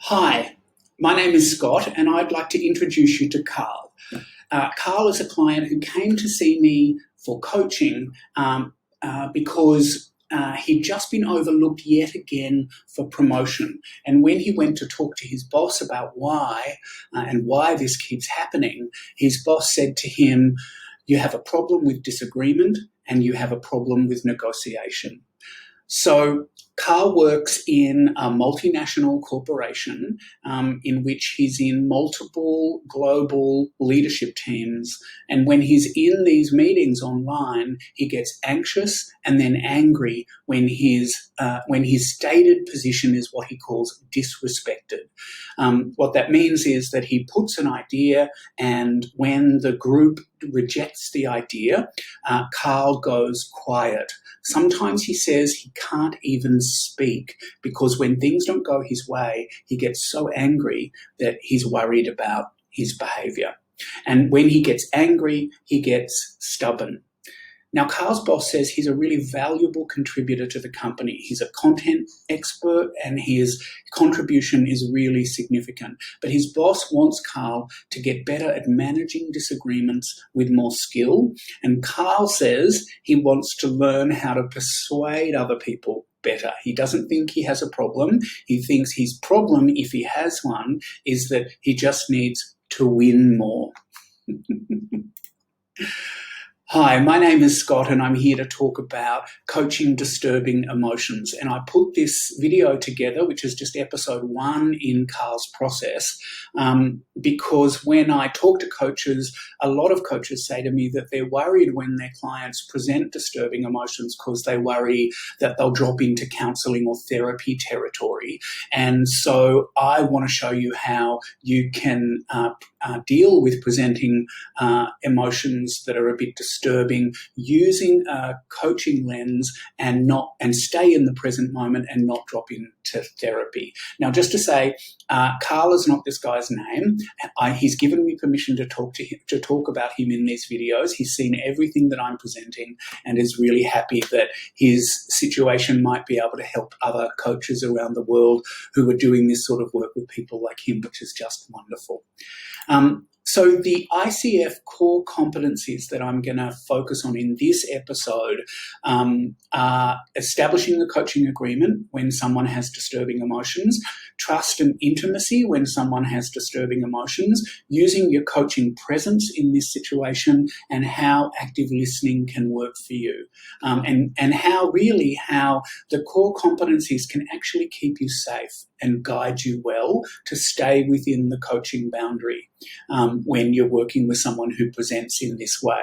Hi, my name is Scott and I'd like to introduce you to Karl. Karl is a client who came to see me for coaching because he'd just been overlooked yet again for promotion. And when he went to talk to his boss about why and why this keeps happening, his boss said to him, "You have a problem with disagreement and you have a problem with negotiation." So Karl works in a multinational corporation in which he's in multiple global leadership teams. And when he's in these meetings online, he gets anxious and then angry when his stated position is what he calls disrespected. What that means is that he puts an idea, and when the group rejects the idea, Karl goes quiet. Sometimes he says he can't even speak because when things don't go his way, he gets so angry that he's worried about his behaviour. And when he gets angry, he gets stubborn. Now, Karl's boss says he's a really valuable contributor to the company. He's a content expert and his contribution is really significant. But his boss wants Karl to get better at managing disagreements with more skill. And Karl says he wants to learn how to persuade other people better. He doesn't think he has a problem. He thinks his problem, if he has one, is that he just needs to win more. Hi, my name is Scott and I'm here to talk about coaching disturbing emotions. And I put this video together, which is just episode 1 in Karl's process, because when I talk to coaches, a lot of coaches say to me that they're worried when their clients present disturbing emotions because they worry that they'll drop into counselling or therapy territory. And so I want to show you how you can deal with presenting emotions that are a bit disturbing using a coaching lens and stay in the present moment and not drop into therapy. Now, just to say, Karl is not this guy's name. He's given me permission to talk about him in these videos. He's seen everything that I'm presenting and is really happy that his situation might be able to help other coaches around the world who are doing this sort of work with people like him, which is just wonderful. So the ICF Core Competencies that I'm going to focus on in this episode are establishing the coaching agreement when someone has disturbing emotions, trust and intimacy when someone has disturbing emotions, using your coaching presence in this situation, and how active listening can work for you, and how the core competencies can actually keep you safe and guide you well to stay within the coaching boundary when you're working with someone who presents in this way.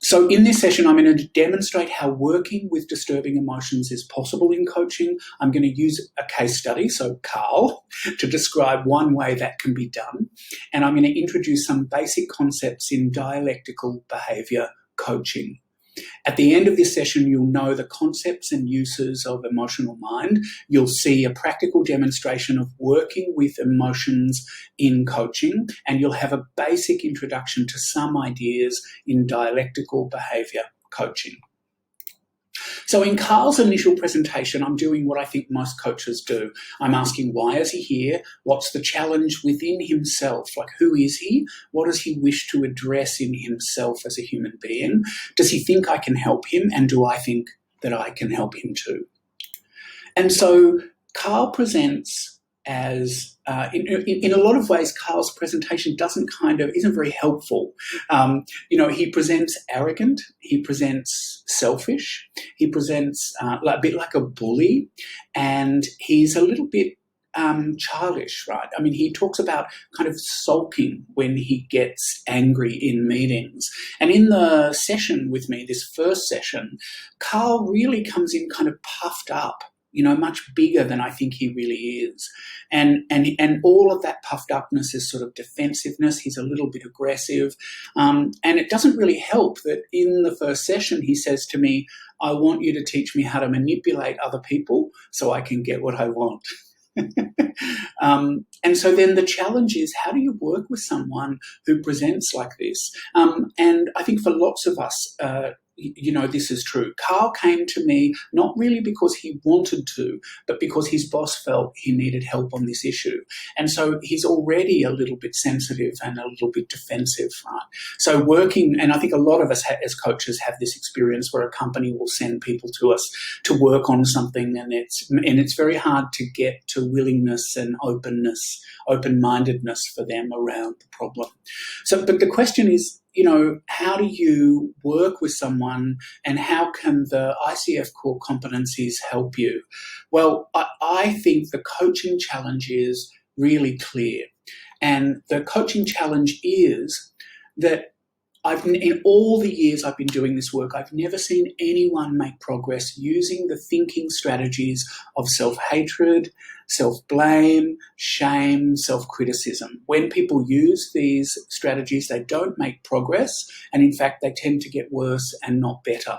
So in this session, I'm going to demonstrate how working with disturbing emotions is possible in coaching. I'm going to use a case study, so Karl, to describe one way that can be done. And I'm going to introduce some basic concepts in dialectical behaviour coaching. At the end of this session, you'll know the concepts and uses of emotional mind. You'll see a practical demonstration of working with emotions in coaching, and you'll have a basic introduction to some ideas in dialectical behaviour coaching. So in Karl's initial presentation, I'm doing what I think most coaches do. I'm asking, why is he here? What's the challenge within himself? Like, who is he? What does he wish to address in himself as a human being? Does he think I can help him? And do I think that I can help him too? And so Karl presents as in a lot of ways, Karl's presentation isn't very helpful. He presents arrogant, he presents selfish, he presents a bit like a bully, and he's a little bit childish, right? I mean, he talks about kind of sulking when he gets angry in meetings. And in the session with me, this first session, Karl really comes in kind of puffed up, much bigger than I think he really is. And all of that puffed upness is sort of defensiveness. He's a little bit aggressive. And it doesn't really help that in the first session, he says to me, "I want you to teach me how to manipulate other people so I can get what I want." And so then the challenge is, how do you work with someone who presents like this? And I think for lots of us, this is true. Karl came to me not really because he wanted to, but because his boss felt he needed help on this issue. And so he's already a little bit sensitive and a little bit defensive, right? So and I think a lot of us as coaches have this experience where a company will send people to us to work on something, and it's very hard to get to willingness and openness, open-mindedness for them around the problem. So, but the question is, how do you work with someone, and how can the ICF Core Competencies help you? Well, I think the coaching challenge is really clear. And the coaching challenge is that in all the years I've been doing this work, I've never seen anyone make progress using the thinking strategies of self-hatred, self-blame, shame, self-criticism. When people use these strategies, they don't make progress, and in fact, they tend to get worse and not better.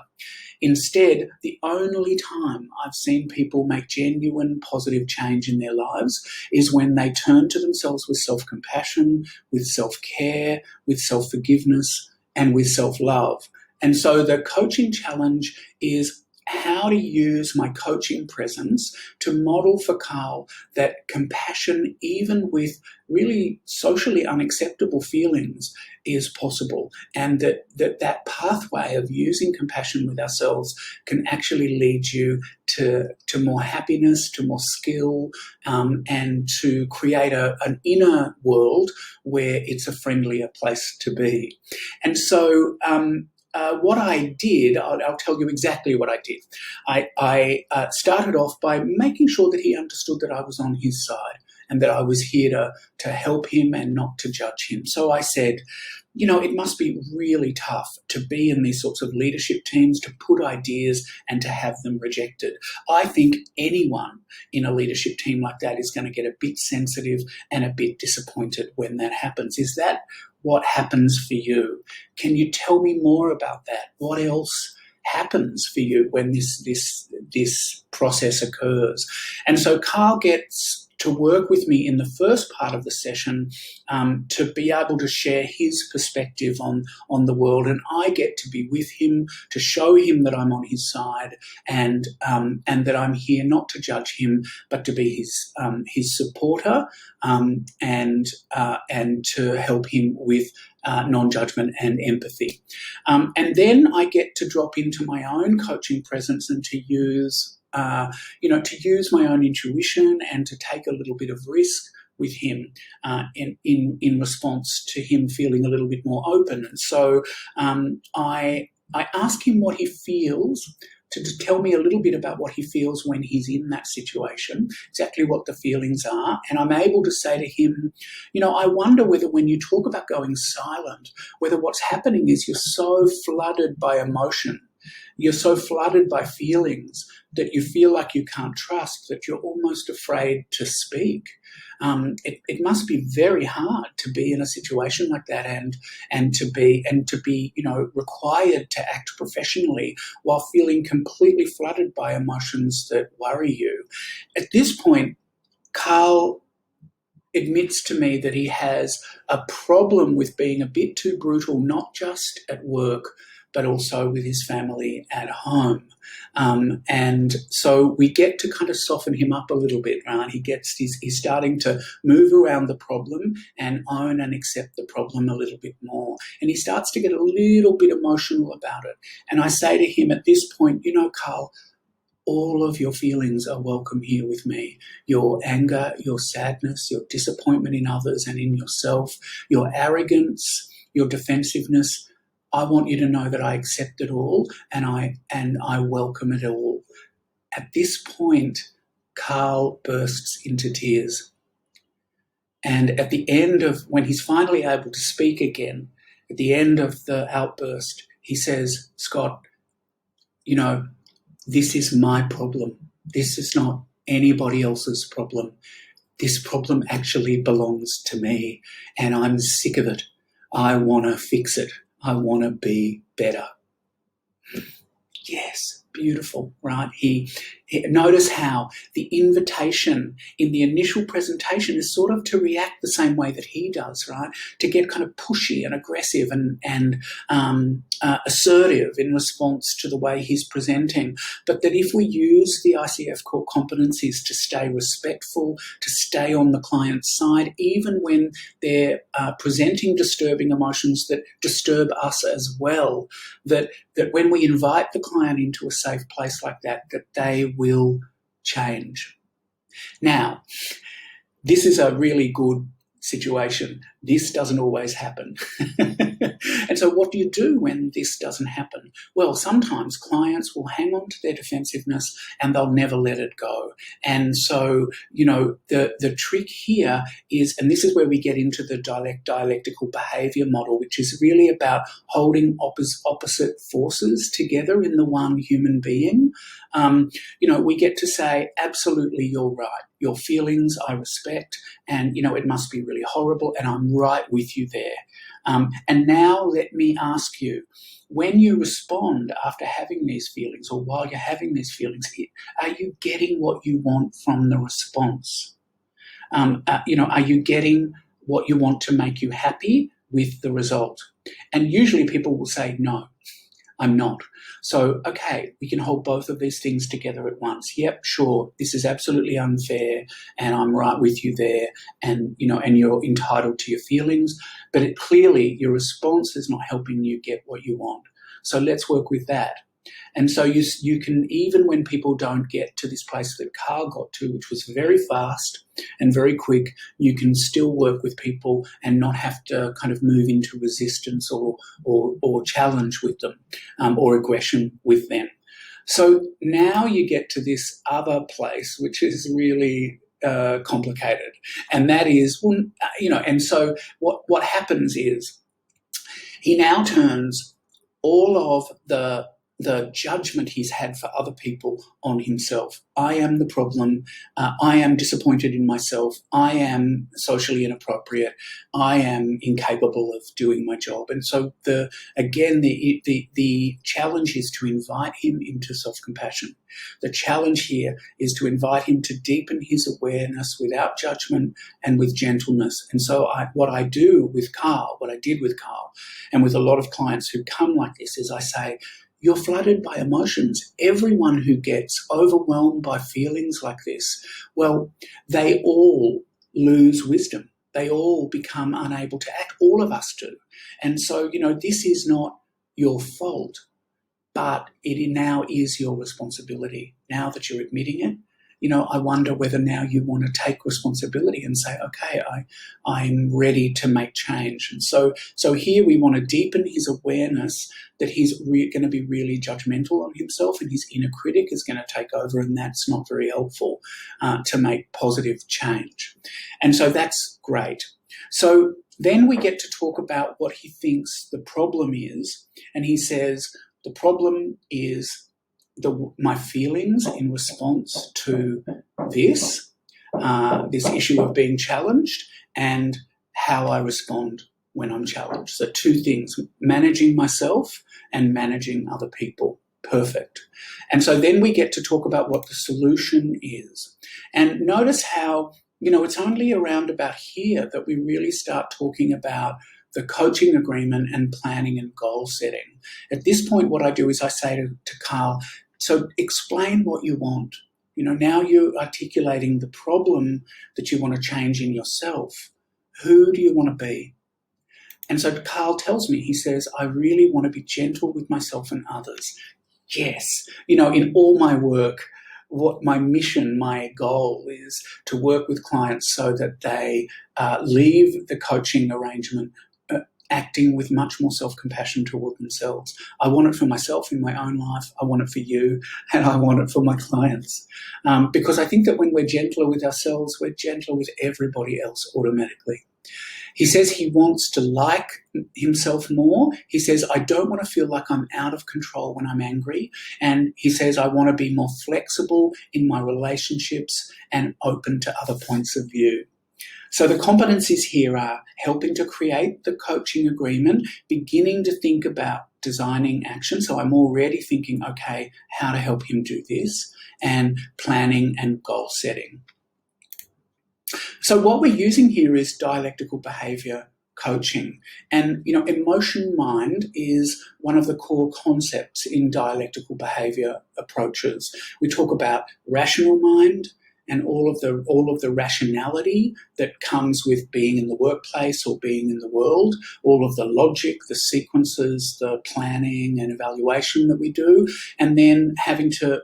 Instead, the only time I've seen people make genuine positive change in their lives is when they turn to themselves with self-compassion, with self-care, with self-forgiveness, and with self-love. And so the coaching challenge is how to use my coaching presence to model for Karl that compassion, even with really socially unacceptable feelings, is possible, and that pathway of using compassion with ourselves can actually lead you to more happiness, to more skill, and to create an inner world where it's a friendlier place to be. And so what I did, I'll tell you exactly what I did. I started off by making sure that he understood that I was on his side and that I was here to help him and not to judge him. So I said, it must be really tough to be in these sorts of leadership teams, to put ideas and to have them rejected. I think anyone in a leadership team like that is going to get a bit sensitive and a bit disappointed when that happens. Is that what happens for you? Can you tell me more about that? What else happens for you when this process occurs? And so Karl gets to work with me in the first part of the session to be able to share his perspective on the world, and I get to be with him to show him that I'm on his side and that I'm here not to judge him but to be his supporter and to help him with non-judgment and empathy. And then I get to drop into my own coaching presence and to use my own intuition and to take a little bit of risk with him in response to him feeling a little bit more open. And so I ask him what he feels, to tell me a little bit about what he feels when he's in that situation, exactly what the feelings are. And I'm able to say to him, I wonder whether when you talk about going silent, whether what's happening is you're so flooded by emotion, you're so flooded by feelings that you feel like you can't trust, that you're almost afraid to speak. It must be very hard to be in a situation like that and to be required to act professionally while feeling completely flooded by emotions that worry you. At this point, Karl admits to me that he has a problem with being a bit too brutal, not just at work, but also with his family at home. And so we get to kind of soften him up a little bit, right? He's starting to move around the problem and own and accept the problem a little bit more. And he starts to get a little bit emotional about it. And I say to him at this point, Karl, all of your feelings are welcome here with me. Your anger, your sadness, your disappointment in others and in yourself, your arrogance, your defensiveness. I want you to know that I accept it all and I welcome it all. At this point, Karl bursts into tears. And at the end of, when he's finally able to speak again, at the end of the outburst, he says, Scott, this is my problem. This is not anybody else's problem. This problem actually belongs to me and I'm sick of it. I want to fix it. I want to be better. Yes, beautiful, right? He Notice how the invitation in the initial presentation is sort of to react the same way that he does, right? To get kind of pushy and aggressive and assertive in response to the way he's presenting. But that if we use the ICF Core Competencies to stay respectful, to stay on the client's side, even when they're presenting disturbing emotions that disturb us as well, that when we invite the client into a safe place like that, that they will change. Now, this is a really good situation. This doesn't always happen. And so what do you do when this doesn't happen? Well, sometimes clients will hang on to their defensiveness and they'll never let it go. And so, the trick here is, and this is where we get into the dialectical behaviour model, which is really about holding opposite forces together in the one human being. We get to say, absolutely, you're right. Your feelings I respect, and, it must be really horrible, and I'm right with you there. And now let me ask you, when you respond after having these feelings or while you're having these feelings, are you getting what you want from the response? Are you getting what you want to make you happy with the result? And usually people will say, no, I'm not. So, okay, we can hold both of these things together at once. Yep, sure, this is absolutely unfair and I'm right with you there, and you're entitled to your feelings, but clearly your response is not helping you get what you want. So let's work with that. And so you can, even when people don't get to this place that Karl got to, which was very fast and very quick, you can still work with people and not have to kind of move into resistance or challenge with them, or aggression with them. So now you get to this other place, which is really complicated. And that is, and so what happens is he now turns all of the judgment he's had for other people on himself. I am the problem. I am disappointed in myself. I am socially inappropriate. I am incapable of doing my job. And so the challenge is to invite him into self-compassion. The challenge here is to invite him to deepen his awareness without judgment and with gentleness. And so what I did with Karl, and with a lot of clients who come like this, is I say, you're flooded by emotions. Everyone who gets overwhelmed by feelings like this, well, they all lose wisdom. They all become unable to act. All of us do. And so, this is not your fault, but it now is your responsibility. Now that you're admitting it, I wonder whether now you want to take responsibility and say, okay, I'm ready to make change. And so here we want to deepen his awareness that he's going to be really judgmental on himself, and his inner critic is going to take over, and that's not very helpful to make positive change. And so that's great. So then we get to talk about what he thinks the problem is, and he says the problem is my feelings in response to this issue of being challenged, and how I respond when I'm challenged. So two things: managing myself and managing other people. Perfect. And so then we get to talk about what the solution is. And notice how, it's only around about here that we really start talking about the coaching agreement and planning and goal setting. At this point, what I do is I say to Karl, so explain what you want. Now you're articulating the problem that you want to change in yourself. Who do you want to be? And so Karl tells me, he says, I really want to be gentle with myself and others. Yes. In all my work, what my mission, my goal is to work with clients so that they leave the coaching arrangement acting with much more self-compassion toward themselves. I want it for myself in my own life. I want it for you, and I want it for my clients. Because I think that when we're gentler with ourselves, we're gentler with everybody else automatically. He says he wants to like himself more. He says, I don't want to feel like I'm out of control when I'm angry. And he says, I want to be more flexible in my relationships and open to other points of view. So the competencies here are helping to create the coaching agreement, beginning to think about designing action. So I'm already thinking, okay, how to help him do this. and planning and goal setting. So what we're using here is dialectical behaviour coaching. And, emotion mind is one of the core concepts in dialectical behaviour approaches. We talk about rational mind and all of the rationality that comes with being in the workplace or being in the world, all of the logic, the sequences, the planning and evaluation that we do, and then having to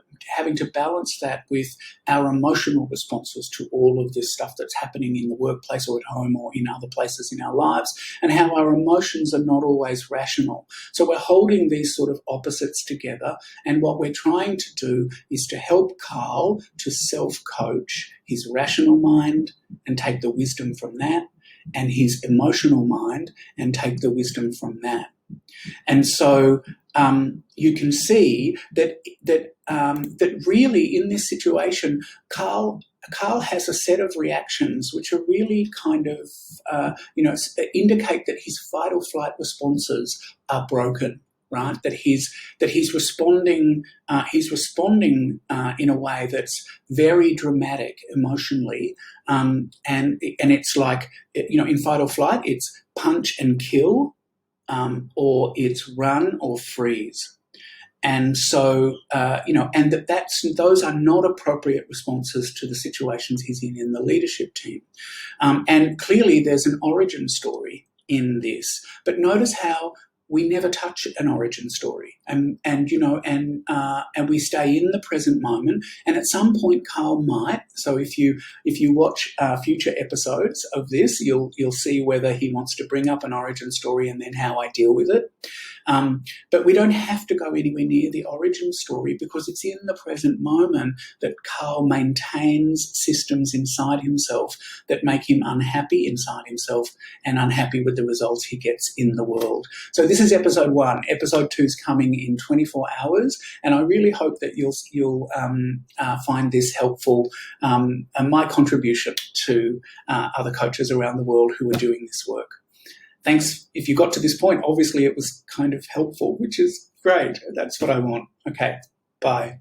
balance that with our emotional responses to all of this stuff that's happening in the workplace or at home or in other places in our lives, and how our emotions are not always rational. So we're holding these sort of opposites together, and what we're trying to do is to help Karl to self-coach his rational mind and take the wisdom from that, and his emotional mind and take the wisdom from that. And so you can see that really in this situation, Karl has a set of reactions which are really kind of indicate that his fight or flight responses are broken. Right, that he's responding in a way that's very dramatic emotionally, and it's like, in fight or flight, it's punch and kill, or it's run or freeze. And so, and those are not appropriate responses to the situations he's in the leadership team. And clearly there's an origin story in this, but notice how we never touch an origin story, and we stay in the present moment. And at some point, Karl might. So if you watch future episodes of this, you'll see whether he wants to bring up an origin story and then how I deal with it. But we don't have to go anywhere near the origin story, because it's in the present moment that Karl maintains systems inside himself that make him unhappy inside himself and unhappy with the results he gets in the world. So this is episode 1. Episode 2 is coming in 24 hours, and I really hope that you'll find this helpful, and my contribution to other coaches around the world who are doing this work. Thanks. If you got to this point, obviously it was kind of helpful, which is great. That's what I want. Okay, bye.